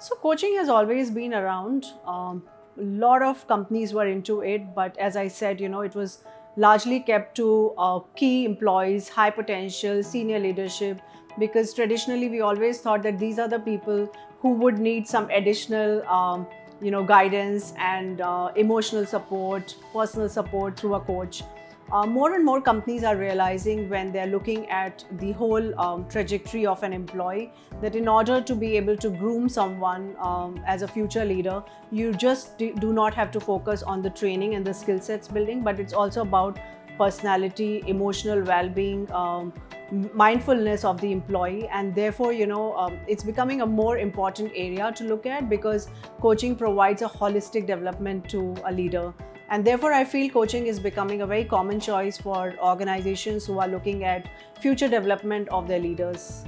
So coaching has always been around. A lot of companies were into it, but as I said, it was largely kept to key employees, high potential, senior leadership, because traditionally we always thought that these are the people who would need some additional, guidance and emotional support, personal support through a coach. More and more companies are realizing when they're looking at the whole trajectory of an employee that in order to be able to groom someone as a future leader, you just do not have to focus on the training and the skill sets building, but it's also about personality, emotional well-being, mindfulness of the employee, and therefore it's becoming a more important area to look at because coaching provides a holistic development to a leader. And therefore, I feel coaching is becoming a very common choice for organizations who are looking at future development of their leaders.